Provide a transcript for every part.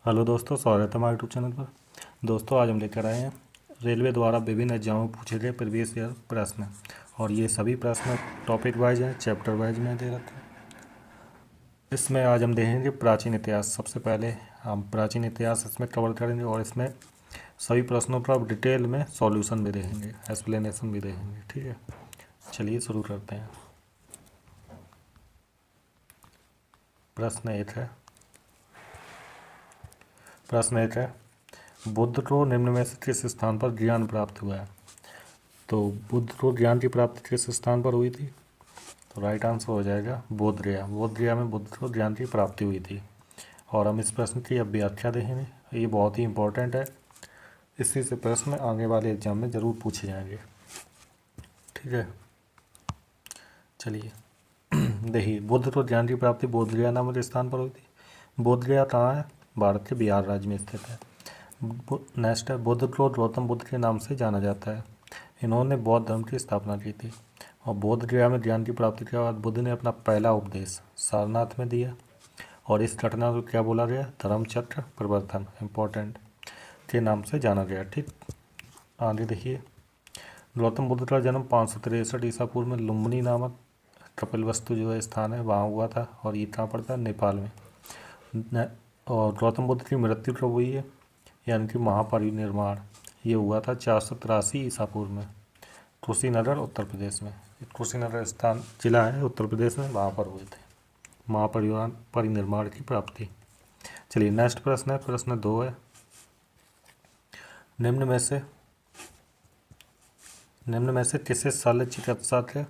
Hello दोस्तों, स्वागत है हमारे यूट्यूब चैनल पर। दोस्तों, आज हम लेकर आए हैं रेलवे द्वारा विभिन्न एग्जामों में पूछे गए प्रीवियस ईयर प्रश्न। और ये सभी प्रश्न टॉपिक वाइज हैं, चैप्टर वाइज में दे रखा है। इसमें आज हम देखेंगे प्राचीन इतिहास। सबसे पहले हम प्राचीन इतिहास इसमें कवर करेंगे और इसमें सभी प्रश्नों पर आप डिटेल में सॉल्यूशन भी देखेंगे, एक्सप्लेनेशन भी देखेंगे। ठीक है, चलिए शुरू करते हैं। प्रश्न एक है, बुद्ध को निम्न में से किस स्थान पर ज्ञान प्राप्त हुआ है? तो बुद्ध को ज्ञान की प्राप्ति किस स्थान पर हुई थी? तो राइट आंसर हो जाएगा बोध गया। बोध गया में बुद्ध को ज्ञान की प्राप्ति हुई थी। और हम इस प्रश्न की अब व्याख्या देखेंगे। ये बहुत ही इंपॉर्टेंट है, इसी से प्रश्न आगे वाले एग्जाम में ज़रूर पूछे जाएंगे। ठीक है, चलिए देखिए, बुद्ध को ज्ञान की प्राप्ति बोध गया नामक स्थान पर हुई थी। बोध गया कहाँ है? भारत के बिहार राज्य में स्थित है। नेक्स्ट है, बुद्ध को गौतम बुद्ध के नाम से जाना जाता है। इन्होंने बौद्ध धर्म की स्थापना की थी। और बोध गया में ज्ञान की प्राप्ति के बाद बुद्ध ने अपना पहला उपदेश सारनाथ में दिया। और इस घटना को क्या बोला गया? धर्मचक्र प्रवर्तन, इम्पोर्टेंट, के नाम से जाना गया। ठीक, आगे देखिए, गौतम बुद्ध का जन्म 563 ईसा पूर्व में लुम्बिनी नामक कपिलवस्तु जो है स्थान है वहाँ हुआ था। और ये कहाँ पड़ता है? नेपाल में। और गौतम बुद्ध की मृत्यु कब हुई है? यानी कि महापरिनिर्वाण ये हुआ था 483 ईसा पूर्व में, कुशीनगर उत्तर प्रदेश में। कुशीनगर स्थान जिला है उत्तर प्रदेश में, वहाँ पर हुए थे महापरिनिर्वाण की प्राप्ति। चलिए नेक्स्ट प्रश्न है, प्रश्न 2 है, निम्न में से किसे शल्य चिकित्सा के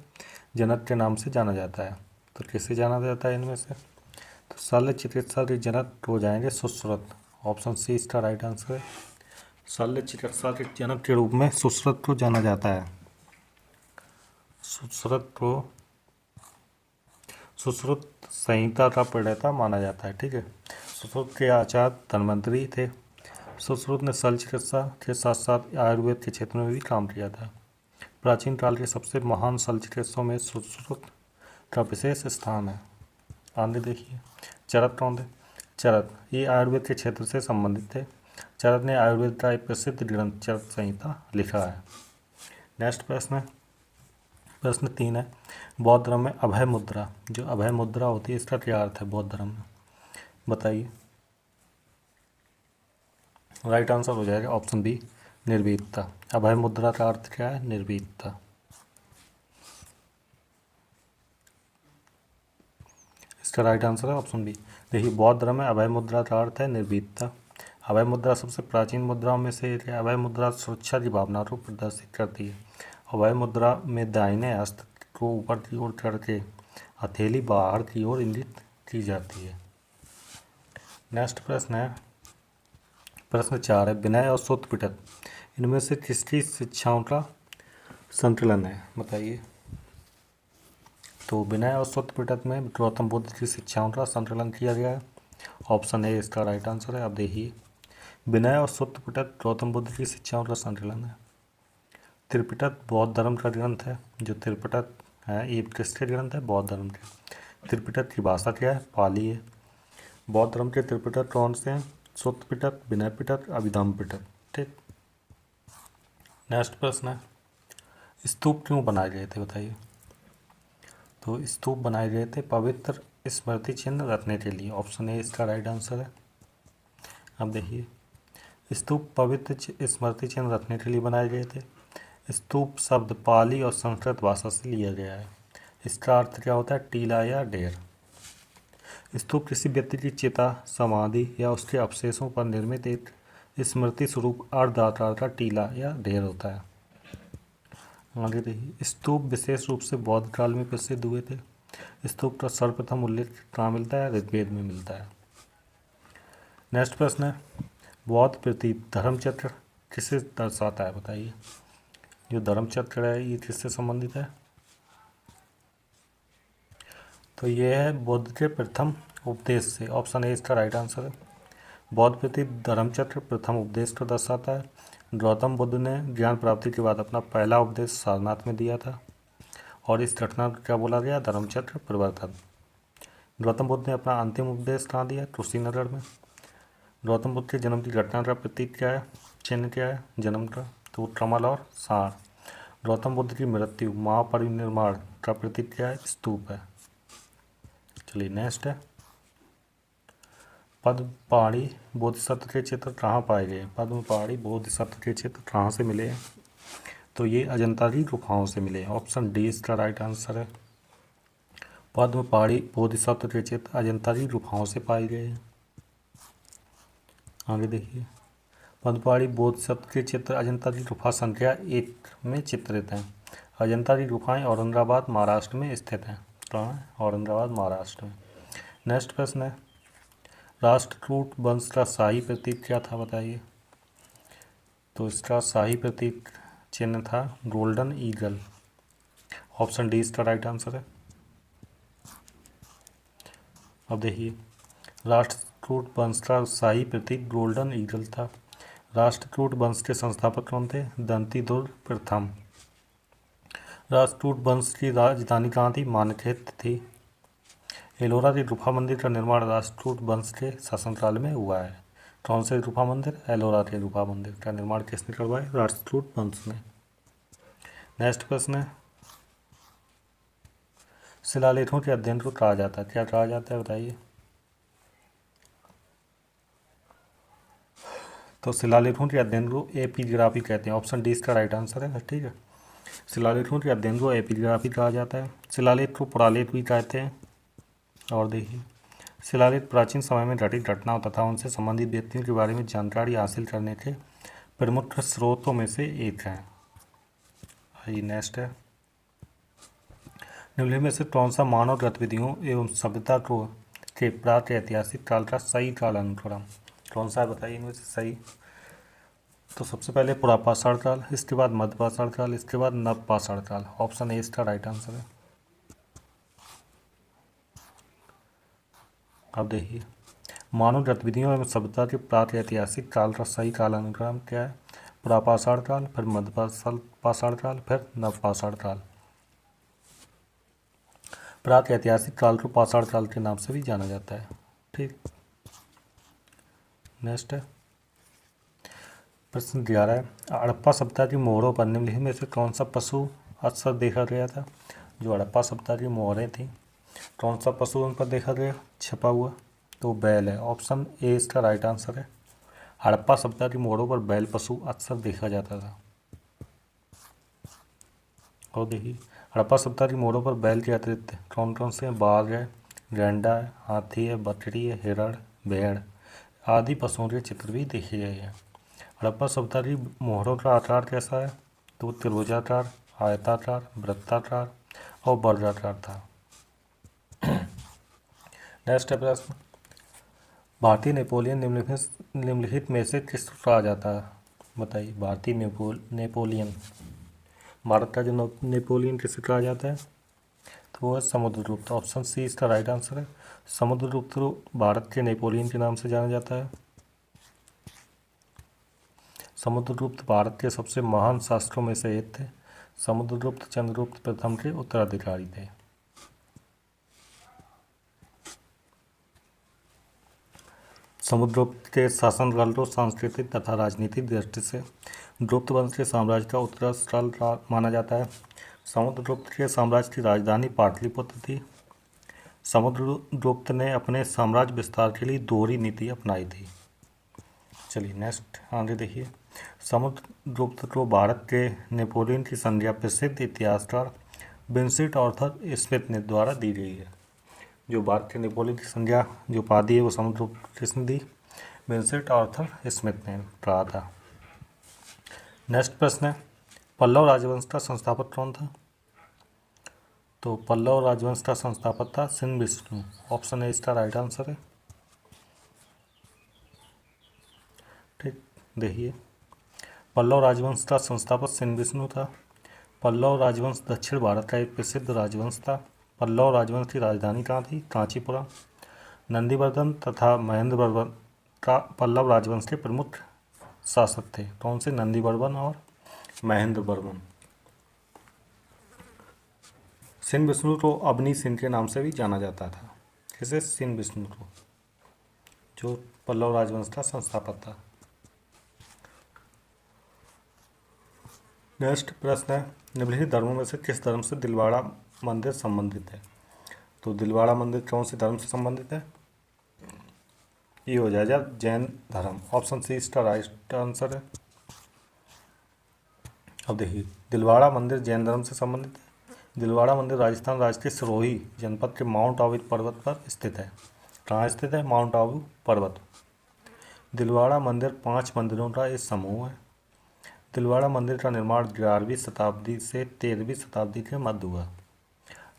जनक के नाम से जाना जाता है? तो किसे जाना जाता है इनमें से? तो शल्य चिकित्सा के जनक हो जाएंगे सुश्रुत। ऑप्शन सी इसका राइट आंसर है। शल्य चिकित्सा के जनक के रूप में सुश्रुत को जाना जाता है। सुश्रुत संहिता का प्रणेता माना जाता है। ठीक है, सुश्रुत के आचार्य धन्वंतरी थे। सुश्रुत ने शल्य चिकित्सा के साथ साथ आयुर्वेद के क्षेत्र में भी काम किया था। प्राचीन काल के सबसे महान शल्य चिकित्सकों में सुश्रुत का विशेष स्थान है। आगे देखिए, चरक कौन थे? चरक ये आयुर्वेद के क्षेत्र से संबंधित थे। चरक ने आयुर्वेद का एक प्रसिद्ध ग्रंथ चरक संहिता लिखा है। नेक्स्ट प्रश्न है, प्रश्न 3 है, बौद्ध धर्म में अभय मुद्रा, जो अभय मुद्रा होती है इसका क्या अर्थ है बौद्ध धर्म में? बताइए। राइट आंसर हो जाएगा ऑप्शन बी, निर्भीकता। अभय मुद्रा का अर्थ क्या है? निर्भीकता। इसका राइट आंसर है ऑप्शन बी। देखिए, बौद्ध धर्म में अभय मुद्रा का अर्थ है निर्भीकता। अभय मुद्रा सबसे प्राचीन मुद्राओं में से एक है। अभय मुद्रा सुरक्षा की भावना को प्रदर्शित करती है। अभय मुद्रा में दाहिने हस्त को ऊपर की ओर करके हथेली बाहर की ओर इंगित की जाती है। नेक्स्ट प्रश्न है, प्रश्न 4 है, विनय और सूत्र पिटक इनमें से किसकी शिक्षाओं का संकलन है? बताइए। तो विनय और सूत्र पिटक में गौतम बुद्ध की शिक्षाओं का संकलन किया गया है। ऑप्शन ए इसका राइट आंसर है। आप देखिए, विनय और सूत्र पिटक गौतम बुद्ध की शिक्षाओं का संकलन है। त्रिपिटक बौद्ध धर्म का ग्रंथ है। जो त्रिपिटक है ये किसके ग्रंथ है? बौद्ध धर्म के। त्रिपिटक की भाषा क्या है? पाली है। बौद्ध धर्म के त्रिपिटक कौन से हैं? सूत्र पिटक, विनय पिटक, अभिधम्म पिटक। ठीक, नेक्स्ट प्रश्न है, स्तूप क्यों बनाए गए थे? बताइए। तो स्तूप बनाए गए थे पवित्र स्मृति चिन्ह रखने के लिए। ऑप्शन ए इसका राइट आंसर है। अब देखिए, स्तूप पवित्र स्मृति चिन्ह रखने के लिए बनाए गए थे। स्तूप शब्द पाली और संस्कृत भाषा से लिया गया है। इसका अर्थ क्या होता है? टीला या ढेर। स्तूप किसी व्यक्ति की चिता, समाधि या उसके अवशेषों पर निर्मित एक स्मृति स्वरूप अर्ध आकार का टीला या ढेर होता है। आगे देखिए, स्तूप विशेष रूप से बौद्ध काल में प्रसिद्ध हुए थे। स्तूप का सर्वप्रथम उल्लेख कहाँ मिलता है? ऋग्वेद में मिलता है। नेक्स्ट प्रश्न है, बौद्ध प्रतीक धर्मचक्र किसे दर्शाता है? बताइए। जो धर्मचक्र है ये किससे संबंधित है? तो ये है बुद्ध के प्रथम उपदेश से। ऑप्शन ए इसका राइट आंसर है। बौद्ध प्रतीक धर्मचक्र प्रथम उपदेश को दर्शाता है। गौतम बुद्ध ने ज्ञान प्राप्ति के बाद अपना पहला उपदेश सारनाथ में दिया था। और इस घटना को क्या बोला गया? धर्मचक्र प्रवर्तन। गौतम बुद्ध ने अपना अंतिम उपदेश कहाँ दिया? कुशीनगर में। गौतम बुद्ध के जन्म की घटना का प्रतीक क्या है, चिन्ह क्या है जन्म का, तो कमल और सार। गौतम बुद्ध की मृत्यु महापरिनिर्वाण का प्रतीक क्या है, स्तूप है। चलिए नेक्स्ट है, पद्म पहाड़ी बोधिसत्व के चित्र कहाँ पाए गए। पद्म पहाड़ी बोधिसत्व के चित्र कहाँ से मिले हैं, तो ये अजंता की गुफाओं से मिले। ऑप्शन डी इसका राइट आंसर है। पद्म पहाड़ी बोधिसत्व के चित्र अजंता की गुफाओं से पाए गए हैं। आगे देखिए, पद्म पहाड़ी बोधिसत्व के चित्र अजंता की गुफा संख्या 1 में चित्रित हैं। अजंता की गुफाएं औरंगाबाद महाराष्ट्र में स्थित हैं। कहाँ है, औरंगाबाद महाराष्ट्र में। नेक्स्ट प्रश्न है, राष्ट्रकूट वंश का शाही प्रतीक क्या था बताइए। तो इसका शाही प्रतीक चिन्ह था गोल्डन ईगल। ऑप्शन डी इसका राइट आंसर है। अब देखिए, राष्ट्रकूट वंश का शाही प्रतीक गोल्डन ईगल था। राष्ट्रकूट वंश के संस्थापक कौन थे, दंतीदुर्ग प्रथम। राष्ट्रकूट वंश की राजधानी कहाँ थी, मानखेत थी। एलोरा के गुफा मंदिर का निर्माण राष्ट्रकूट वंश के शासनकाल में हुआ है। कौन से गुफा मंदिर, एलोरा के गुफा मंदिर का निर्माण किसने करवाया, राष्ट्रकूट वंश ने। नेक्स्ट प्रश्न है, शिलालेखों के अध्ययन को कहा जाता है, क्या कहा जाता है बताइए। तो शिलालेखों के अध्ययन को एपिग्राफी कहते हैं। ऑप्शन डी इसका राइट आंसर है। ठीक है, शिलालेखों के अध्ययन को एपिग्राफी कहा जाता है। शिलालेख को पुरालेख भी कहते हैं। और देखिए, शिलालेख प्राचीन समय में घटित घटनाओं तथा उनसे संबंधित व्यक्तियों के बारे में जानकारी हासिल करने के प्रमुख स्रोतों में से एक है। आइए नेक्स्ट है, निम्नलिखित में से कौन सा मानव गतिविधियों एवं सभ्यता को के प्राप्त ऐतिहासिक काल का सही काल अनुक्रम, कौन सा है बताइए इनमें से सही। तो सबसे पहले पुरापाषाण काल, इसके बाद मध्यपाषाण काल, इसके बाद नवपाषाण काल। ऑप्शन ए इसका राइट आंसर है। अब देखिए, मानव गतिविधियों एवं सभ्यता के प्राप्त ऐतिहासिक काल का सही काल अनुक्रम क्या है, पुरापाषाण काल, फिर मध्यपाषाण काल, फिर नवपाषाण काल। प्राप्त ऐतिहासिक काल को पाषाण काल के नाम से भी जाना जाता है। ठीक, नेक्स्ट है, प्रश्न 11 है, हड़प्पा सभ्यता की मोहरों पर निम्नलिखित में से कौन सा पशु अक्सर देखा गया था। जो हड़प्पा सभ्यता की मोहरें थी, कौन सा पशु उन पर देखा गया छपा हुआ, तो बैल है। ऑप्शन ए इसका राइट आंसर है। हड़प्पा सभ्यता की मोहरों पर बैल पशु अक्सर देखा जाता था। और देखिए, हड़प्पा सभ्यता की मोहरों पर बैल के अतिरिक्त कौन कौन से हैं, बाघ है, गैंडा है, हाथी है, बकरी है, हिरण, भेड़ आदि पशुओं के चित्र भी देखे गए हैं। हड़प्पा सभ्यता की मोहरों का आकार कैसा है, तो त्रिभुजाकार, आयताकार, वृत्ताकार और वर्गाकार था। नेक्स्ट है प्रश्न, भारतीय नेपोलियन निम्नलिखित में से किसको कहा जाता है बताइए। भारतीय नेपोलियन, भारत का जो नेपोलियन किसे कहा जाता है, तो वो है समुद्रगुप्त। ऑप्शन सी इसका राइट आंसर है। समुद्रगुप्त को भारत के नेपोलियन के नाम से जाना जाता है। समुद्रगुप्त भारत के सबसे महान शासकों में से एक थे। समुद्रगुप्त चंद्रगुप्त प्रथम के उत्तराधिकारी थे। समुद्रगुप्त के शासनकाल को सांस्कृतिक तथा राजनीतिक दृष्टि से गुप्त वंश के साम्राज्य का उत्तराधिकाल माना जाता है। समुद्रगुप्त के साम्राज्य की राजधानी पाटलिपुत्र थी। समुद्रगुप्त ने अपने साम्राज्य विस्तार के लिए दोहरी नीति अपनाई थी। चलिए नेक्स्ट आगे देखिए, समुद्रगुप्त को भारत के नेपोलियन की संज्ञा प्रसिद्ध इतिहासकार विंसेंट आर्थर स्मिथ ने द्वारा दी गई है। जो भारत के नेपोलियन की संज्ञा जो उपाधि है वो समुद्रगुप्त किसने दी, विंसेंट आर्थर स्मिथ ने कहा था। नेक्स्ट प्रश्न है, पल्लव राजवंश का संस्थापक कौन था। तो पल्लव राजवंश का संस्थापक था सिंहविष्णु। ऑप्शन ए इसका राइट आंसर है। ठीक, देखिए, पल्लव राजवंश का संस्थापक सिंहविष्णु था। पल्लव राजवंश दक्षिण भारत का एक प्रसिद्ध राजवंश था। पल्लव राजवंश की राजधानी कहाँ थी, कांचीपुरम। नंदीवर्धन तथा महेंद्रवर्धन का पल्लव राजवंश के प्रमुख शासक थे। कौन से, नंदीवर्धन और महेंद्रवर्धन। सिंहविष्णु को अबनी सिंह के नाम से भी जाना जाता था। किसे, सिंहविष्णु को, जो पल्लव राजवंश का संस्थापक था। नेक्स्ट प्रश्न है, निम्नलिखित धर्मों में से किस धर्म से दिलवाड़ा मंदिर संबंधित है? तो दिलवाड़ा मंदिर कौन से धर्म से संबंधित है? ये हो जाएगा जैन धर्म। ऑप्शन सी इसका राइट आंसर है। अब देखिए, दिलवाड़ा मंदिर जैन धर्म से संबंधित है। दिलवाड़ा मंदिर राजस्थान राज्य के सिरोही जनपद के माउंट आबू पर्वत पर स्थित है। कहाँ स्थित है? माउंट आबू पर्वत। दिलवाड़ा मंदिर 5 मंदिरों का एक समूह है। दिलवाड़ा मंदिर का निर्माण 11वीं शताब्दी से 13वीं शताब्दी के मध्य हुआ।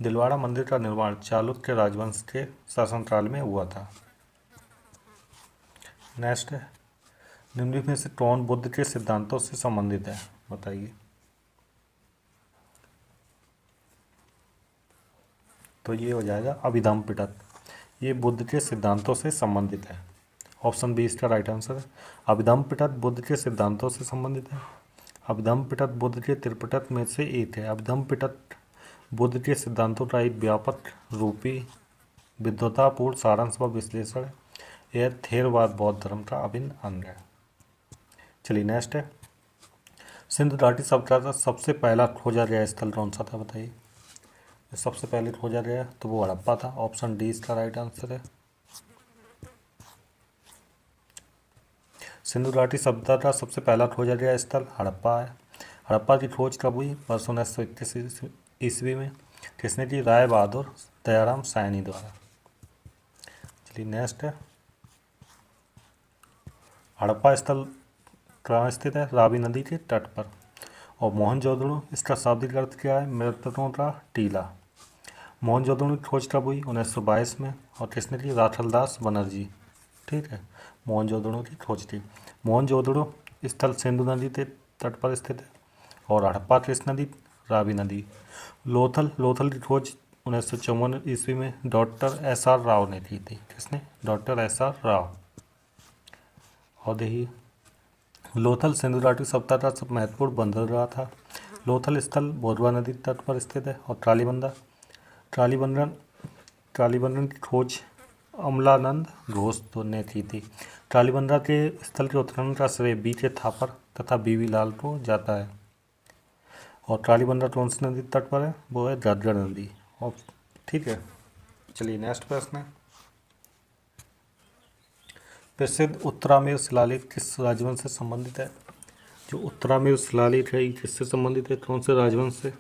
दिलवाड़ा मंदिर का निर्माण चालुक्य राजवंश के शासनकाल में हुआ था। नेक्स्ट है, निम्नलिखित में से कौन बुद्ध के सिद्धांतों से संबंधित है? बताइए। तो ये हो जाएगा अभिधम्म पिटक। ये बुद्ध के सिद्धांतों से संबंधित है। ऑप्शन बी इसका राइट आंसर है। अभिधम्म पिटक बुद्ध के सिद्धांतों से संबंधित है। अभिधम्म पिटक बुद्ध के त्रिपिटक में से एक है। अभिधम्म पिटक बुद्ध के सिद्धांतों का एक व्यापक रूपी विद्वतापूर्ण सारांश व विश्लेषण है। यह थेरवाद बौद्ध धर्म का अभिन्न अंग है। चलिए नेक्स्ट है, सिंधु घाटी सभ्यता का सबसे पहला खोजा गया स्थल कौन सा था? बताइए। सबसे पहले खोजा गया तो वो हड़प्पा था। ऑप्शन डी इसका राइट आंसर है। सिंधु घाटी सभ्यता का सबसे पहला खोजा गया स्थल हड़प्पा है। हड़प्पा की खोज कब हुई? वर्ष 1921 ईस्वी में। किसने की? राय बहादुर दयाराम सायनी द्वारा। चलिए नेक्स्ट है, हड़प्पा स्थल कहाँ स्थित है? रावी नदी के तट पर। और मोहनजोदड़ो, इसका शाब्दिक अर्थ क्या है? मृतकों का टीला। मोहनजोदड़ो की खोज कब हुई? 1922 में। और किसने की? राठलदास बनर्जी। ठीक है, मोहनजोदड़ो की खोज थी। मोहनजोदड़ो स्थल सिंधु नदी के तट पर स्थित है। और हड़प्पा किस नदी? रावी नदी। लोथल की खोज 1954 ईस्वी में डॉक्टर एस.आर. राव ने की थी। किसने? Doctor S R. राव। और देखिए, लोथल सिंधु घाटी सभ्यता का सब महत्वपूर्ण बंदरगाह था। लोथल स्थल बोरवा नदी तट पर स्थित है। और ट्रालीबंदर की खोज अमलानंद घोष ने की थी। ट्रालीबंदर के स्थल के उत्खनन का श्रेय बी.के. थापर तथा बी.वी. लाल को जाता है। और ट्रालीबंदर कौन सी नदी तट पर है? वो है घग्गर नदी। और ठीक है, चलिए नेक्स्ट प्रश्न है, प्रसिद्ध उत्तरामेरु शिलालेख किस राजवंश से संबंधित है? जो उत्तरामेरु शिलालेख है किससे संबंधित है? कौन से राजवंश से?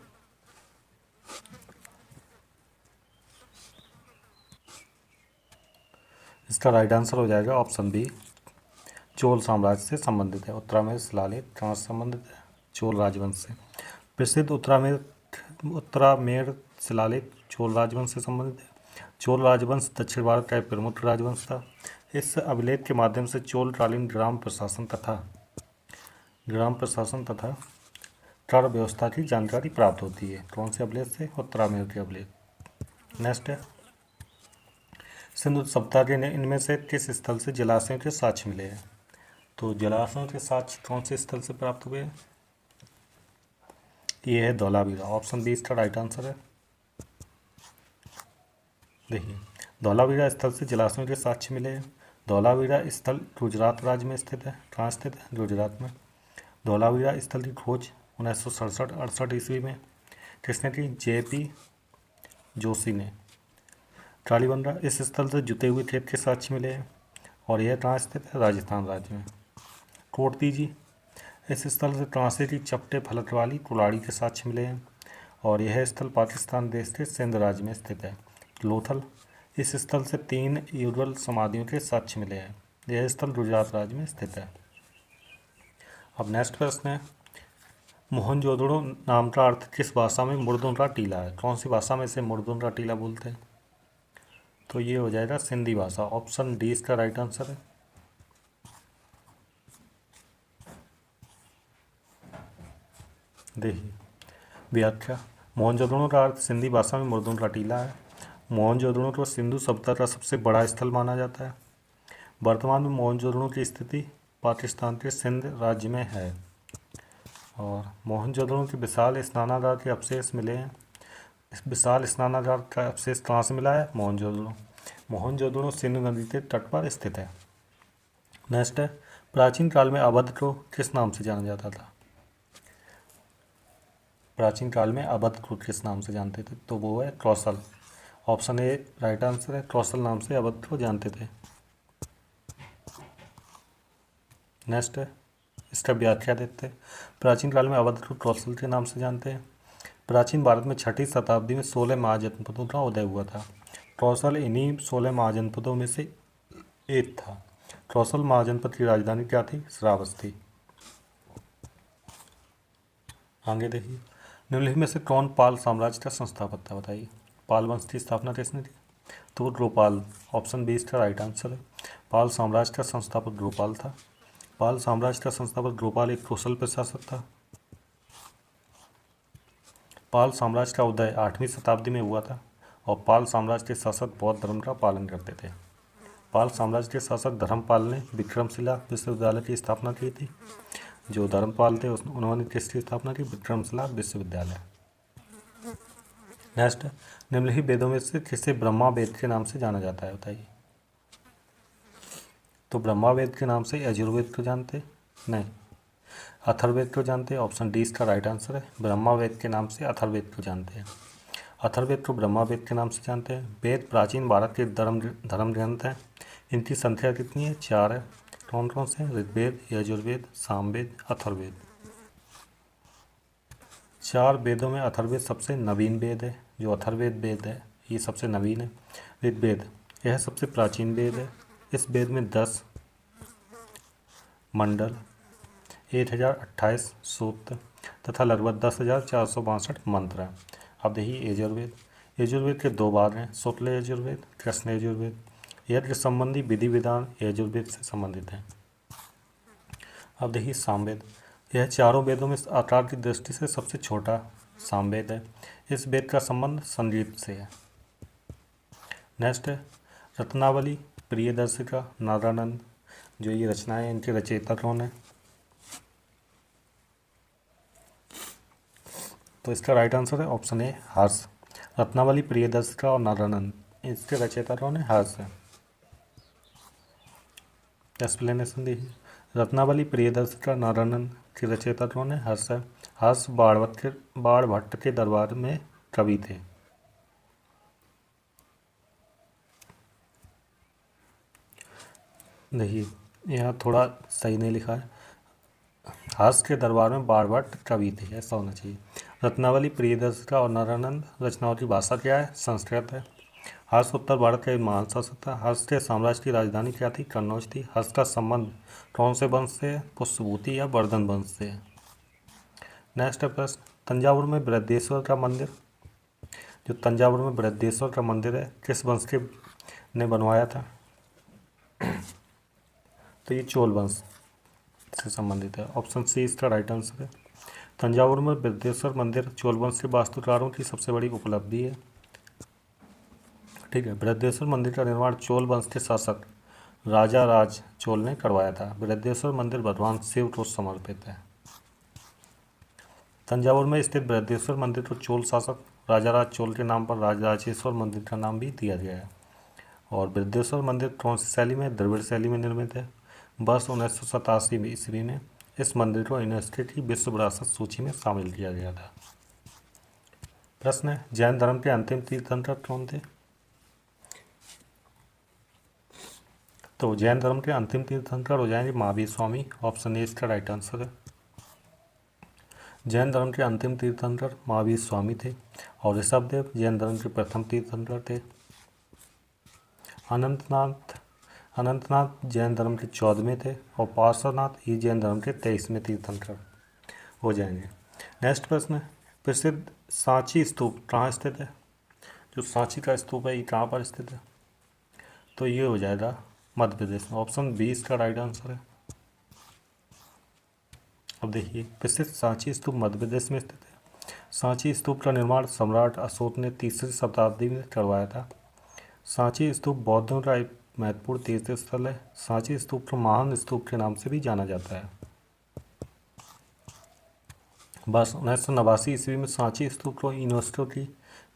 इसका राइट आंसर हो जाएगा ऑप्शन बी, चोल साम्राज्य से संबंधित है। उत्तरामेरु शिलालेख कहाँ से संबंधित है? चोल राजवंश से। प्रसिद्ध उत्तरामेरु शिलालेख चोल राजवंश से संबंधित है। चोल राजवंश दक्षिण भारत का एक प्रमुख राजवंश था। इस अभिलेख के माध्यम से चोलकालीन ग्राम प्रशासन तथा कर व्यवस्था की जानकारी प्राप्त होती है। कौन से अभिलेख से? उत्तरामेरु के अभिलेख। नेक्स्ट है, सिंधु सभ्यता के इनमें से किस स्थल से जलाशयों के साक्ष्य मिले हैं? तो जलाशयों के साक्ष्य कौन से स्थल से प्राप्त हुए हैं? ये है धौलावीरा। ऑप्शन बी इसका राइट आंसर है। देखिए, धौलावीरा स्थल से जलाशयों के साक्ष्य मिले हैं। धौलावीरा स्थल गुजरात राज्य में स्थित है। कहाँ स्थित है? गुजरात में। धौलावीरा स्थल की खोज 1967-68 ईस्वी में किसने की? J.P. जोशी ने। ट्रालीबंदर, इस स्थल से जुते हुए खेत के साक्ष्य मिले हैं। और यह कहाँ स्थित है? राजस्थान राज्य में। कोटतीजी, इस स्थल से कांसे की चपटे फलक वाली कुल्हाड़ी के साक्ष्य मिले हैं। और यह स्थल पाकिस्तान देश के सिंध राज्य में स्थित है। लोथल, इस स्थल से 3 युगल समाधियों के साक्ष्य मिले हैं। यह स्थल गुजरात राज्य में स्थित है। अब नेक्स्ट प्रश्न है, मोहनजोदड़ो नाम का अर्थ किस भाषा में मुर्दों का टीला है? कौन सी भाषा में इसे मुर्दों का टीला बोलते हैं? तो ये हो जाएगा सिंधी भाषा। ऑप्शन डी इसका राइट आंसर है। देखिए, व्याख्या, मोहनजोदड़ो का अर्थ सिंधी भाषा में मुर्दों का टीला है। मोहनजोदड़ो को सिंधु सभ्यता का सबसे बड़ा स्थल माना जाता है। वर्तमान में मोहनजोदड़ो की स्थिति पाकिस्तान के सिंध राज्य में है। और मोहनजोदड़ो के विशाल स्नानागार के अवशेष मिले हैं। इस विशाल स्नानागार का अवशेष कहाँ से मिला है? मोहनजोदड़ो सिंधु नदी के तट पर स्थित है। नेक्स्ट है, प्राचीन काल में अवध को किस नाम से जाना जाता था? प्राचीन काल में अवध को किस नाम से जानते थे? तो वो है कौशल। ऑप्शन ए राइट आंसर है, कौशल नाम से अवध को जानते थे। नेक्स्ट है, इसका व्याख्या देते हैं। प्राचीन काल में अवध को कौशल के नाम से जानते हैं। प्राचीन भारत में 6ठी शताब्दी में 16 महाजनपदों का उदय हुआ था। कौशल इन्हीं 16 महाजनपदों में से एक था। कौशल महाजनपद की राजधानी क्या थी? श्रावस्ती। आगे देखिए, निम्नलिखित में से कौन पाल साम्राज्य का संस्थापक था? बताइए, पाल वंश की स्थापना किसने की? तो गोपाल। ऑप्शन बी इसका राइट आंसर है। पाल साम्राज्य का संस्थापक गोपाल था। पाल साम्राज्य का संस्थापक गोपाल एक कुशल प्रशासक था। पाल साम्राज्य का उदय 8वीं शताब्दी में हुआ था और पाल साम्राज्य के शासक बौद्ध धर्म का पालन करते थे। पाल साम्राज्य के शासक धर्मपाल ने विक्रमशिला विश्वविद्यालय की स्थापना की थी। जो धर्मपाल थे उन्होंने किसकी स्थापना की? विक्रमशिला विश्वविद्यालय। नेक्स्ट, निम्नलिखित वेदों में से किसे ब्रह्मा वेद के नाम से जाना जाता है? बताइए। तो ब्रह्मा वेद के नाम से यजुर्वेद को जानते नहीं, अथर्ववेद को जानते हैं। ऑप्शन डी इसका राइट आंसर है। ब्रह्मा वेद के नाम से अथर्ववेद को जानते हैं। अथर्ववेद को ब्रह्मा वेद के नाम से जानते हैं। वेद प्राचीन भारत के धर्म ग्रंथ हैं। इनकी संख्या कितनी है? 4 है। कौन कौन से? ऋग्वेद, यजुर्वेद, सामवेद, अथर्ववेद। 4 वेदों में अथर्ववेद सबसे नवीन वेद है। जो अथर्ववेद वेद है ये सबसे नवीन है। ऋग्वेद यह सबसे प्राचीन वेद है। इस वेद में 10 मंडल, 1028 सूक्त तथा लगभग 10,462 मंत्र हैं। अब देखिए यजुर्वेद। यजुर्वेद के 2 भाग हैं, शुक्ल यजुर्वेद, कृष्ण यजुर्वेद। यज्ञ संबंधी विधि विधान यजुर्वेद से संबंधित हैं। अब देखिए सामवेद। यह चारों वेदों में आकार की दृष्टि से सबसे छोटा सामवेद है। इस वेद का संबंध संगीत से है। नेक्स्ट है रत्नावली, प्रियदर्शिका, नारानंद। जो ये रचनाएं इनके रचयिता कौन है? तो इसका राइट आंसर है ऑप्शन ए हर्ष। रत्नावली, प्रियदर्शिका और नारानंद, इसके रचयिता कौन है? हर्ष है। एक्सप्लेनेशन देखिए, रत्नावली, प्रियदर्शिका, नारानंद के रचयिता कौन है? हर्ष है। हर्ष बाणभट्ट के दरबार में कवि थे। देखिए यहाँ थोड़ा सही नहीं लिखा है। हर्ष के दरबार में बाणभट्ट कवि थे, ऐसा होना चाहिए। रत्नावली, प्रियदर्शिका और नारानंद रचनाओं की भाषा क्या है? संस्कृत है। हर्ष उत्तर भारत का एक महान शासक था। हर्ष के साम्राज्य की राजधानी क्या थी? कन्नौज थी। हर्ष का संबंध कौन से वंश से है? पुष्यभूति या वर्धन वंश से है। नेक्स्ट प्रश्न, तंजावुर में बृहदेश्वर का मंदिर, जो तंजावुर में बृहदेश्वर का मंदिर है, किस वंश के ने बनवाया था? तो ये चोल वंश से संबंधित है। ऑप्शन सी इसका राइट आंसर है। तंजावुर में बृहदेश्वर मंदिर चोल वंश के वास्तुकारों की सबसे बड़ी उपलब्धि है। ठीक है, बृहदेश्वर मंदिर का निर्माण चोल वंश के शासक राजा राज चोल ने करवाया था। बृहदेश्वर मंदिर भगवान शिव को समर्पित है। तंजावुर में स्थित बृहदेश्वर मंदिर को चोल शासक राजाराज चोल के नाम पर राजराजेश्वर मंदिर का नाम भी दिया गया है। और बृहदेश्वर मंदिर कौन सी शैली में? द्रविड़ शैली में निर्मित है। वर्ष 1987 ईस्वी में इस मंदिर को यूनेस्को की विश्व विरासत सूची में शामिल किया गया था। प्रश्न है, जैन धर्म के अंतिम तीर्थंकर कौन थे? तो जैन धर्म के अंतिम तीर्थंकर हो जाएंगे महावीर स्वामी। ऑप्शन ए इसका राइट आंसर है। जैन धर्म के अंतिम तीर्थंकर महावीर स्वामी थे। और ऋषभदेव जैन धर्म के प्रथम तीर्थंकर थे। अनंतनाथ जैन धर्म के 14वें थे और पार्श्वनाथ ये जैन धर्म के 23वें तीर्थंकर हो जाएंगे। नेक्स्ट प्रश्न है, प्रसिद्ध सांची स्तूप कहाँ स्थित है? जो सांची का स्तूप है ये कहाँ पर स्थित है? तो ये हो जाएगा मध्य प्रदेश में। ऑप्शन बी इसका राइट आंसर है। अब देखिए, प्रसिद्ध सांची स्तूप मध्य प्रदेश में स्थित है। सांची स्तूप का निर्माण सम्राट अशोक ने 3री शताब्दी में करवाया था। सांची स्तूप बौद्धों का एक महत्वपूर्ण तीर्थ स्थल है। सांची स्तूप को महान स्तूप के नाम से भी जाना जाता है। बस 1989 ईस्वी में सांची स्तूप को यूनेस्को की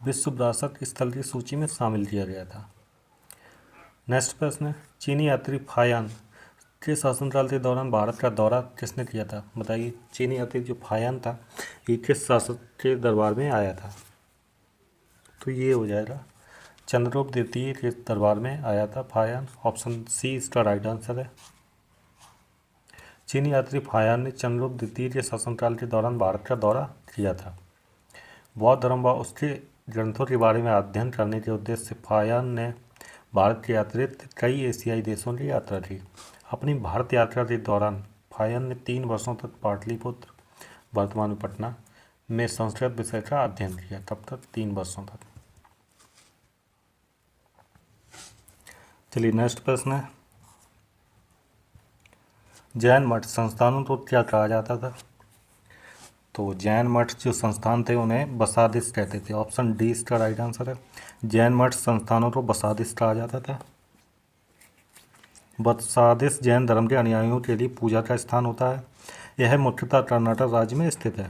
विश्व विरासत स्थल की सूची में शामिल किया गया था। नेक्स्ट प्रश्न है, चीनी यात्री फायान के शासनकाल के दौरान भारत का दौरा किसने किया था? बताइए। चीनी यात्री जो फायान था ये किस शासक के दरबार में आया था? तो ये हो जाएगा चंद्रगुप्त द्वितीय के दरबार में आया था फायान। ऑप्शन सी इसका राइट आंसर है। चीनी यात्री फायान ने चंद्रगुप्त द्वितीय के शासनकाल के दौरान भारत का दौरा किया था। बौद्ध धर्म व उसके ग्रंथों के बारे में अध्ययन करने के उद्देश्य से फायान ने भारत के अतिरिक्त कई एशियाई देशों की यात्रा की। अपनी भारत यात्रा के दौरान फायन ने 3 वर्षों तक पाटलिपुत्र, वर्तमान में पटना, में संस्कृत विषय का अध्ययन किया। तब तक 3 वर्षों तक। चलिए नेक्स्ट प्रश्न है, जैन मठ संस्थानों को क्या कहा जाता था? तो जैन मठ जो संस्थान थे उन्हें बसादिश कहते थे। ऑप्शन डी इसका राइट आंसर है। जैन मठ संस्थानों को बसादिश कहा जाता था। बसादिश जैन धर्म के अनुयायियों के लिए पूजा का स्थान होता है। यह मुख्यतः कर्नाटक राज्य में स्थित है।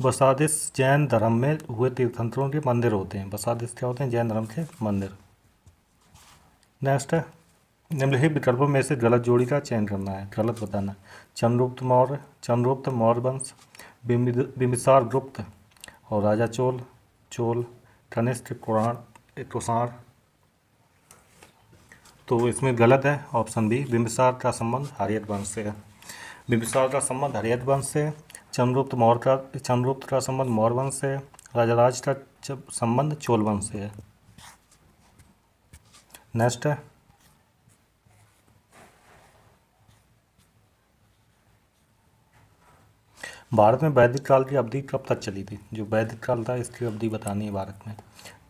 बसादिश जैन धर्म में हुए तीर्थंकरों के मंदिर होते हैं। बसादिश क्या होते हैं? जैन धर्म के मंदिर। नेक्स्ट है, निम्नलिखित विकल्पों में से गलत जोड़ी का चयन करना है, गलत बताना। चंद्रगुप्त मौर्य, चंद्रगुप्त मौर्य वंश, बिंबिसार गुप्त और राजा चोल, चोल, कनिष्क, कुषाण। तो इसमें गलत है ऑप्शन बी, बिंबिसार का संबंध आर्यन वंश से है। बिंबिसार का संबंध आर्यन वंश से है। चंद्रगुप्त का संबंध मौर्य वंश से है। राजाराज का संबंध चोल वंश से है। नेक्स्ट है, भारत में वैदिक काल की अवधि कब तक चली थी? जो वैदिक काल था इसकी अवधि बतानी है भारत में।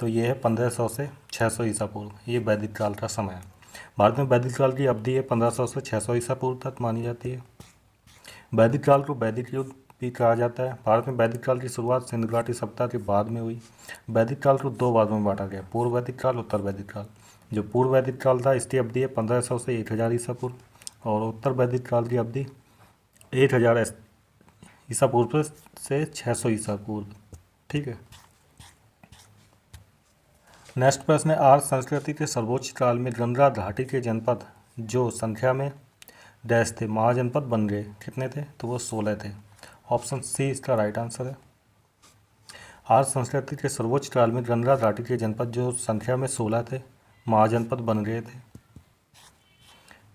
तो ये है 1500 से 600 ईसा पूर्व, ये वैदिक काल का समय है। भारत में वैदिक काल की अवधि है 1500 से 600 ईसा पूर्व तक मानी जाती है। वैदिक काल को वैदिक युग भी कहा जाता है। भारत में वैदिक काल की शुरुआत सिंधु घाटी सभ्यता के बाद में हुई। वैदिक काल को 2 भागों में बांटा गया, पूर्व वैदिक काल, उत्तर वैदिक काल। जो पूर्व वैदिक काल था इसकी अवधि है 1500 से 1000 ईसा पूर्व और उत्तर वैदिक काल की अवधि 1000 ईसा पूर्व से 600 ईसा पूर्व। ठीक है। नेक्स्ट प्रश्न है, आर्य संस्कृति के सर्वोच्च काल में गंगा घाटी के जनपद जो संख्या में डैश थे महाजनपद बन गए, कितने थे? तो वो 16 थे। ऑप्शन सी इसका राइट आंसर है। आर्य संस्कृति के सर्वोच्च काल में गंगा घाटी के जनपद जो संख्या में 16 थे महाजनपद बन गए थे।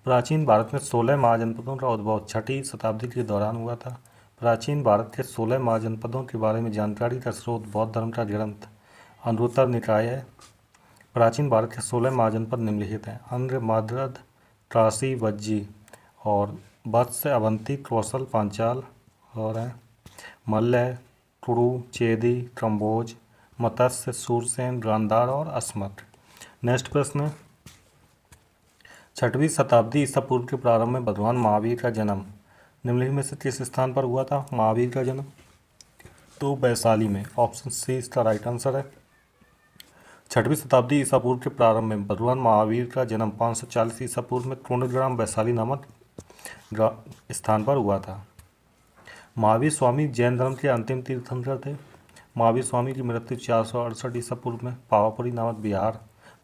प्राचीन भारत में 16 महाजनपदों का उद्भव 6वीं शताब्दी के दौरान हुआ था। प्राचीन भारत के 16 महाजनपदों के बारे में जानकारी का स्रोत बौद्ध धर्म का ग्रंथ अनुभूतर निकाय है। प्राचीन भारत के 16 महाजनपद निम्नलिखित हैं: अंध्र, मगध, काशी, वज्जी और वत्स, अवंती, कौशल, पांचाल और है मल्ल, कुरु, चेदी, कम्बोज, मत्स्य, सूरसेन, गांधार और अस्मक। नेक्स्ट प्रश्न, 6वीं शताब्दी ईसा पूर्व के प्रारंभ में भगवान महावीर का जन्म निम्नलिखित में से किस स्थान पर हुआ था? महावीर का जन्म तो वैशाली में। ऑप्शन सी इसका राइट आंसर है। 6वीं शताब्दी ईसा पूर्व के प्रारंभ में भगवान महावीर का जन्म 540 ईसा पूर्व में कुंडग्राम वैशाली नामक स्थान पर हुआ था। महावीर स्वामी जैन धर्म के अंतिम तीर्थंकर थे। महावीर स्वामी की मृत्यु 468 ईसा पूर्व में पावापुरी नामक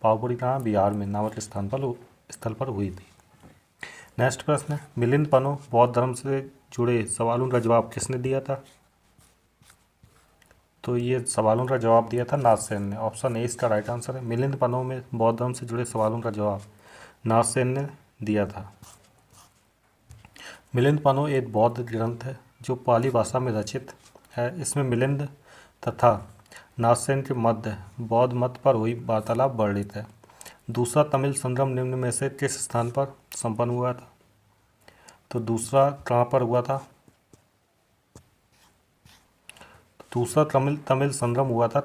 पावापुरी कहाँ? बिहार में नामक स्थल पर हुई थी। नेक्स्ट प्रश्न है, मिलिंद पनो बौद्ध धर्म से जुड़े सवालों का जवाब किसने दिया था? तो ये सवालों का जवाब दिया था नागसेन ने। ऑप्शन ए इसका राइट आंसर है। मिलिंद पनो में बौद्ध धर्म से जुड़े सवालों का जवाब नागसेन ने दिया था। मिलिंद पनो एक बौद्ध ग्रंथ है जो पाली भाषा में रचित है। इसमें मिलिंद तथा नागसेन के मध्य बौद्ध मत पर हुई वार्तालाप वर्णित है। दूसरा तमिल संगम निम्न में से किस स्थान पर संपन्न हुआ था? तो दूसरा कहाँ पर हुआ था? दूसरा तमिल संगम हुआ था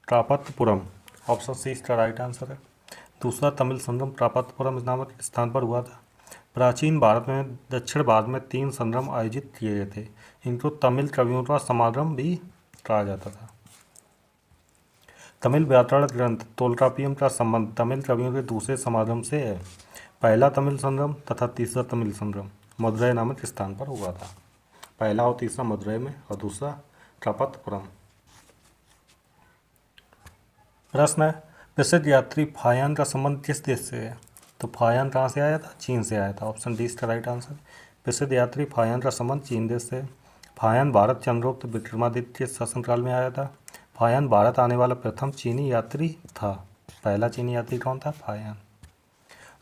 कापतपुरम। ऑप्शन सी इसका राइट आंसर है। दूसरा तमिल संगम कापतपुरम नामक स्थान पर हुआ था। प्राचीन भारत में दक्षिण भारत में 3 संगम आयोजित किए गए थे। इनको तमिल कवियों का समागम भी कहा जाता था। तमिल व्याकरण ग्रंथ तोल्काप्पियम का संबंध तमिल कवियों के दूसरे समागम से है। पहला तमिल संगम तथा तीसरा तमिल संगम मदुरै नामक स्थान पर हुआ था। पहला और तीसरा मदुरै में और दूसरा कापतपुरम। प्रश्न है, प्रसिद्ध यात्री फायान का संबंध किस देश से है? तो फायान कहाँ से आया था? चीन से आया था। ऑप्शन डी इसका राइट आंसर। प्रसिद्ध यात्री फायान का संबंध चीन देश से। फायान भारत चंद्रगुप्त विक्रमादित्य के शासनकाल में आया था। फायान भारत आने वाला प्रथम चीनी यात्री था। पहला चीनी यात्री कौन था? फायान।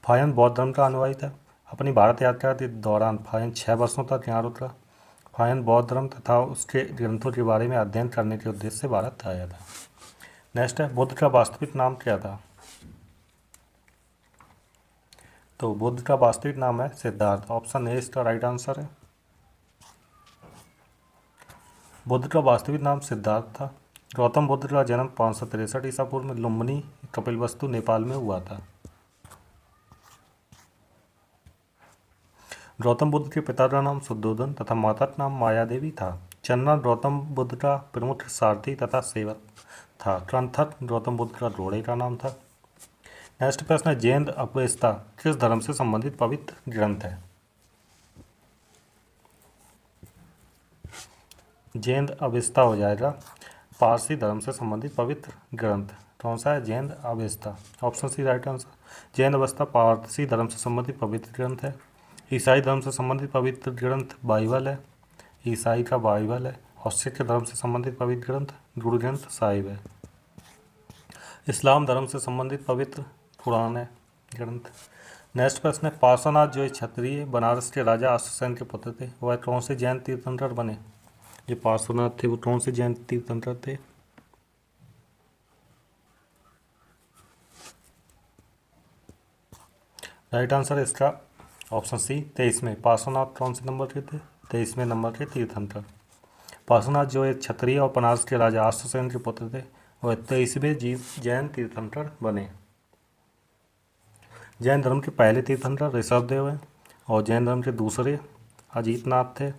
फायान बौद्ध धर्म का अनुयायी था। अपनी भारत यात्रा के दौरान फायान 6 वर्षों तक यहाँ रुका। फायान बौद्ध धर्म तथा उसके ग्रंथों के बारे में अध्ययन करने के उद्देश्य से भारत आया था। नेक्स्ट है, बुद्ध का वास्तविक नाम क्या था? तो बुद्ध का वास्तविक नाम है सिद्धार्थ। ऑप्शन ए इसका राइट आंसर है। बुद्ध का वास्तविक नाम सिद्धार्थ था। गौतम बुद्ध का जन्म 563 ईसा पूर्व में लुम्बिनी, कपिलवस्तु, नेपाल में हुआ था। गौतम बुद्ध के पिता का नाम शुद्धोधन तथा माता का नाम माया देवी था। चन्ना गौतम बुद्ध का प्रमुख सारथी तथा सेवक था। ग्रंथक गौतम बुद्ध का घोड़े का नाम था। नेक्स्ट प्रश्न है, जैन अवेस्ता किस धर्म से संबंधित पवित्र ग्रंथ है? जैन अवेस्ता हो जाएगा पारसी धर्म से संबंधित पवित्र ग्रंथ। कौन सा है? Zend Avesta. Option C right answer. Zend Avesta Parsi धर्म से संबंधित पवित्र ग्रंथ है। ईसाई धर्म से संबंधित पवित्र ग्रंथ बाइबल है। ईसाई का बाइबल है। और सिख धर्म से संबंधित पवित्र ग्रंथ गुरु ग्रंथ साहिब है। इस्लाम धर्म से संबंधित पवित्र कुरान है ग्रंथ। नेक्स्ट प्रश्न है, पार्श्वनाथ जो क्षत्रिय बनारस के राजा अश्वसेन के पुत्र थे, वह कौन से जैन तीर्थंकर बने? जो पार्श्वनाथ थे वो कौन से जैन तीर्थंकर थे? राइट आंसर है इसका ऑप्शन सी 23वें। पार्श्वनाथ कौन से नंबर के थे? 23वें नंबर के तीर्थंकर। पार्श्वनाथ जो एक क्षत्रिय और बनारस के राजा अश्वसेन के पुत्र थे, वह 23वें जैन तीर्थंकर बने। जैन धर्म के पहले तीर्थंकर ऋषभदेव हैं और जैन धर्म के दूसरे अजीतनाथ थे।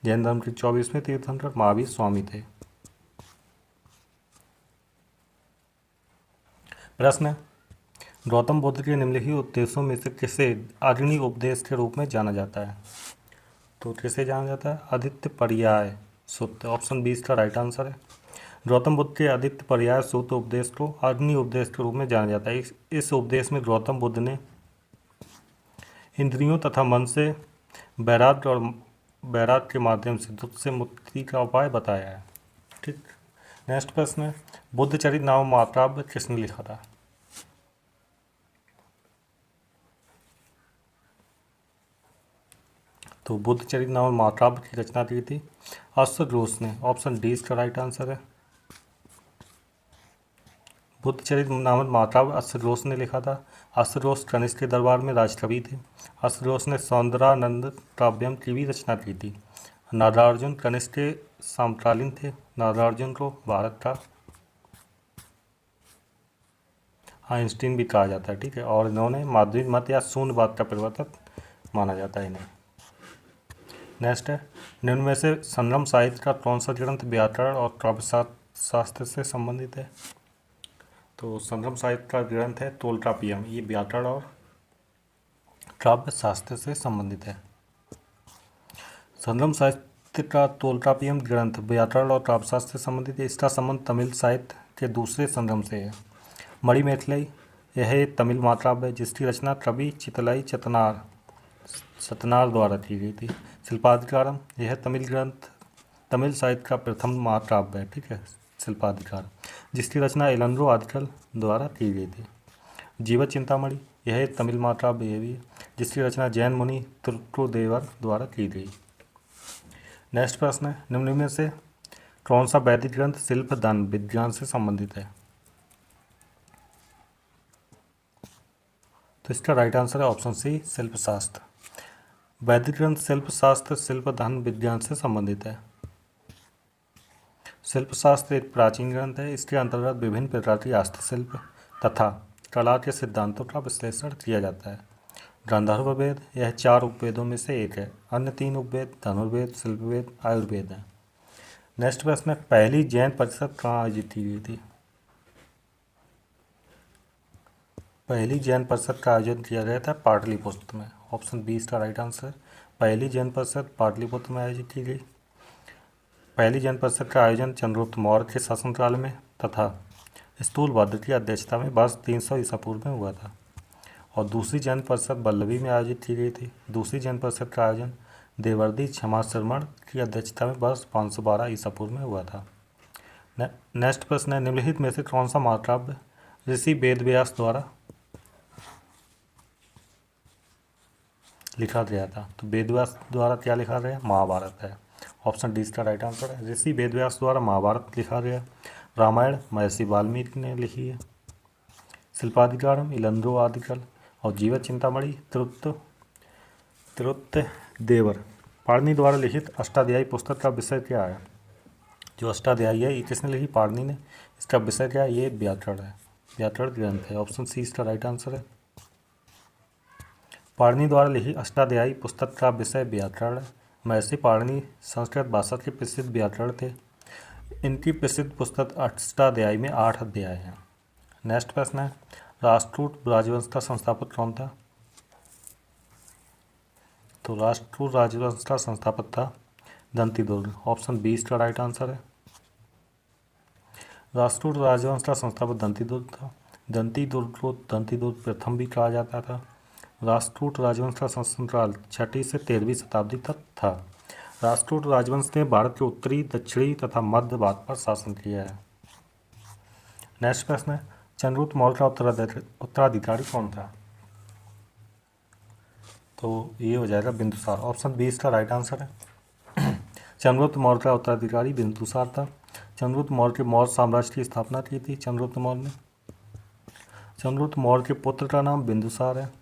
जैन धर्म के 24वें तीर्थंकर महावीर स्वामी थे। प्रश्न है, गौतम बुद्ध के निम्नलिखित उपदेशों में से किसे अग्नि उपदेश के रूप में जाना जाता है? तो किसे जाना जाता है? आदित्य पर्याय सूत्र। ऑप्शन बी इसका राइट आंसर है। गौतम बुद्ध के आदित्य पर्याय सूत्र उपदेश को अग्नि उपदेश के रूप में जाना जाता है। इस उपदेश में गौतम बुद्ध ने इंद्रियों तथा मन से वैराग्य के माध्यम से दुख से मुक्ति का उपाय बताया है। ठीक। नेक्स्ट प्रश्न है, बुद्ध चरित नामक महाकाव्य किसने लिखा था? तो बुद्ध चरित नामक महाकाव्य की रचना की थी अश्वघोष ने। ऑप्शन डी इसका राइट आंसर है। बुद्ध चरित नामक महाकाव्य अश्वघोष ने लिखा था। अश्वघोष कनिष्क के दरबार में राजकवि थे। अश्वघोष ने सौंदरानंद काव्यम की भी रचना की थी। नागार्जुन कनिष्क के समकालीन थे। नागार्जुन को भारत का आइंस्टीन भी कहा जाता है। ठीक है। और इन्होंने माध्वी मत या शून्यवाद का प्रवर्तक माना जाता है इन्हें। नेक्स्ट है, निम्न में से संगम साहित्य का कौन सा ग्रंथ व्याकरण और काव्य शास्त्र से संबंधित है? तो संगम साहित्य का ग्रंथ है तोल्काप्पियम। ये व्याकरण और काव्य शास्त्र से संबंधित है। संगम साहित्य का तोल्काप्पियम ग्रंथ व्याकरण और काव्य शास्त्र से संबंधित है। इसका संबंध तमिल साहित्य के दूसरे संगम से है। मणि मैथिली यह एक तमिल महाकाव्य है जिसकी रचना कवि चितलाई सतनार द्वारा की गई थी। शिल्पाधिकारम यह तमिल साहित्य का प्रथम महाकाव्य है। ठीक है। शिल्पाधिकार जिसकी रचना इलंगो आदिकल द्वारा की गई थी। जीवत चिंतामणि यह एक तमिल महाकाव्य है भी जिसकी रचना जैन मुनि तुर्कोदेवर द्वारा की गई। नेक्स्ट प्रश्न है, निम्न में से कौन सा वैदिक ग्रंथ शिल्प दान विज्ञान से संबंधित है? तो इसका राइट आंसर है ऑप्शन सी शिल्पशास्त्र। वैदिक ग्रंथ शिल्पशास्त्र शिल्प दान विज्ञान से संबंधित है। शिल्पशास्त्र एक प्राचीन ग्रंथ है। इसके अंतर्गत विभिन्न प्रकार की वास्तुशिल्प तथा कला के सिद्धांतों का विश्लेषण किया जाता है। गांधर्व वेद यह 4 उपवेदों में से एक है। अन्य 3 उपवेद धनुर्वेद, शिल्पवेद, आयुर्वेद हैं। नेक्स्ट प्रश्न है, पहली जैन परिषद कहाँ आयोजित की गई थी? पहली जैन परिषद का आयोजन किया गया था पाटलिपुत्र में। ऑप्शन बी इसका राइट आंसर। पहली जैन परिषद पाटलिपुत्र में आयोजित की गई। पहली जैन परिषद का आयोजन चंद्रगुप्त मौर्य के शासनकाल में तथा स्थूलभद्र की अध्यक्षता में वर्ष 300 ईसा पूर्व में हुआ था। और दूसरी जैन परिषद वल्लभी में आयोजित की गई थी। दूसरी जैन परिषद का आयोजन देवर्षि क्षमाश्रमण की अध्यक्षता में वर्ष 512 ईसा पूर्व में हुआ था। नेक्स्ट प्रश्न है, निम्नलिखित में से कौन सा महाकाव्य ऋषि वेदव्यास द्वारा लिखा गया था? तो वेदव्यास द्वारा क्या लिखा गया? महाभारत है। ऑप्शन डी इसका राइट आंसर है। ऋषि वेदव्यास द्वारा महाभारत लिखा गया। रामायण महर्षि वाल्मीकि ने लिखी है। शिल्पाधिकारम, इलंद्रो आदिकल और जीवन चिंतामणि देवर। पाणिनि द्वारा लिखित अष्टाध्यायी पुस्तक का विषय क्या है? जो अष्टाध्यायी है ये किसने लिखी? पाणिनि ने। इसका विषय क्या है? ये व्याकरण है, व्याकरण ग्रंथ है। ऑप्शन सी इसका राइट आंसर है। पाणिनि द्वारा लिखी अष्टाध्यायी पुस्तक का विषय व्याकरण है। महर्षि पाणिनि संस्कृत भाषा के प्रसिद्ध व्याकरण थे। इनकी प्रसिद्ध पुस्तक अष्टाध्यायी में 8 अध्याय हैं। नेक्स्ट प्रश्न है, राष्ट्रकूट राजवंश का संस्थापक कौन था? तो राष्ट्रकूट राजवंश का संस्थापक था दंतीदुर्ग। ऑप्शन बी इसका राइट आंसर है। राष्ट्रकूट राजवंश का संस्थापक दंतीदुर्ग था। दंतीदुर्ग को दंतीदुर्ग प्रथम भी कहा जाता था। राष्ट्रकूट राजवंश का शासनकाल 6वीं से 13वीं शताब्दी तक था। राष्ट्रकूट राजवंश ने भारत के उत्तरी, दक्षिणी तथा मध्य भाग पर शासन किया है। नेक्स्ट प्रश्न है, चंद्रगुप्त मौर्य का उत्तराधिकारी कौन था? तो ये हो जाएगा बिंदुसार। ऑप्शन बी इसका राइट आंसर है। चंद्रगुप्त मौर्य का उत्तराधिकारी बिंदुसार था। चंद्रगुप्त मौर्य के मौर्य साम्राज्य की स्थापना की थी चंद्रगुप्त मौर्य ने। चंद्रगुप्त मौर्य के पुत्र का नाम बिंदुसार है।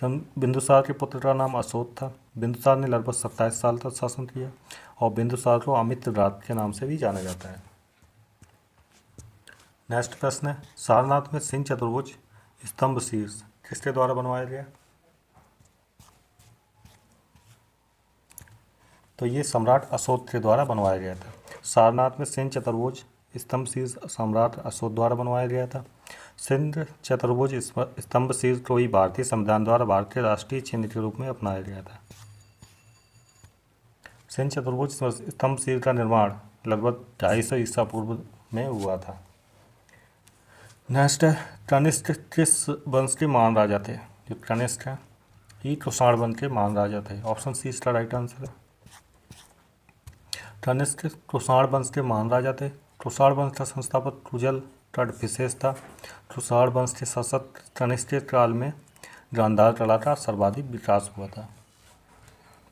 बिंदुसार के पुत्र का नाम अशोक था। बिंदुसार ने लगभग 27 साल तक शासन किया और बिंदुसार को अमित्रराज के नाम से भी जाना जाता है। नेक्स्ट प्रश्न है, सारनाथ में सिंह चतुर्भुज स्तंभ शीर्ष किसके द्वारा बनवाया गया? तो ये सम्राट अशोक के द्वारा बनवाया गया था। सारनाथ में सिंह चतुर्भुज स्तंभ शीर्ष सम्राट अशोक द्वारा बनवाया गया था। सिंह चतुर्भुज स्तंभ शीर्ष को ही भारतीय संविधान द्वारा भारत के राष्ट्रीय चिन्ह के रूप में अपनाया गया था। सिंह चतुर्भुज स्तंभ शीर्ष का निर्माण लगभग 250 ईसा पूर्व में हुआ था। नेक्स्ट है, कनिष्क किस वंश के महान राजा थे? जो कनिष्क है ये कुषाण वंश के महान राजा थे। ऑप्शन सी इसका राइट आंसर है। कनिष्क कुषाण वंश के महान राजा थे। कुषाण वंश का संस्थापक कुजल विशेष था। कुषाण वंश के शासक कनिष्क के काल में गांधार कला का सर्वाधिक विकास हुआ था।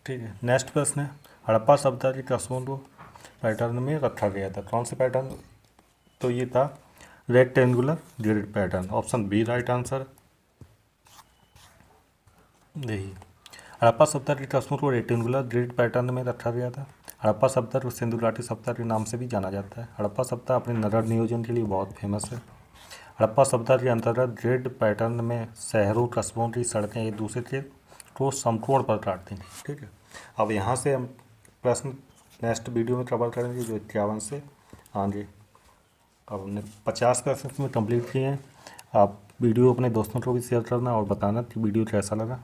ठीक है, नेक्स्ट प्रश्न है, हड़प्पा सभ्यता की तस्वीरों को पैटर्न में रखा गया था। कौन से पैटर्न? तो ये था rectangular grid pattern. Option B right answer. देखिए, हड़प्पा सभ्यता की तस्वीरों को रेक्टेंगुलर ग्रिड पैटर्न में रखा गया था। हड़प्पा सभ्यता को सिंधु घाटी सभ्यता के नाम से भी जाना जाता है। हड़प्पा सभ्यता अपने नगर नियोजन के लिए बहुत फेमस है। हड़प्पा सभ्यता के अंतर्गत ग्रिड पैटर्न में शहरों कस्बों की सड़कें एक दूसरे के को समकोण पर काटती थी। ठीक है, अब यहाँ से हम प्रश्न नेक्स्ट वीडियो में कवर करेंगे जो 51 से आगे। अब हमने 50 प्रश्न में कंप्लीट किए हैं। आप वीडियो अपने दोस्तों को भी शेयर करना और बताना कि वीडियो कैसा लगा।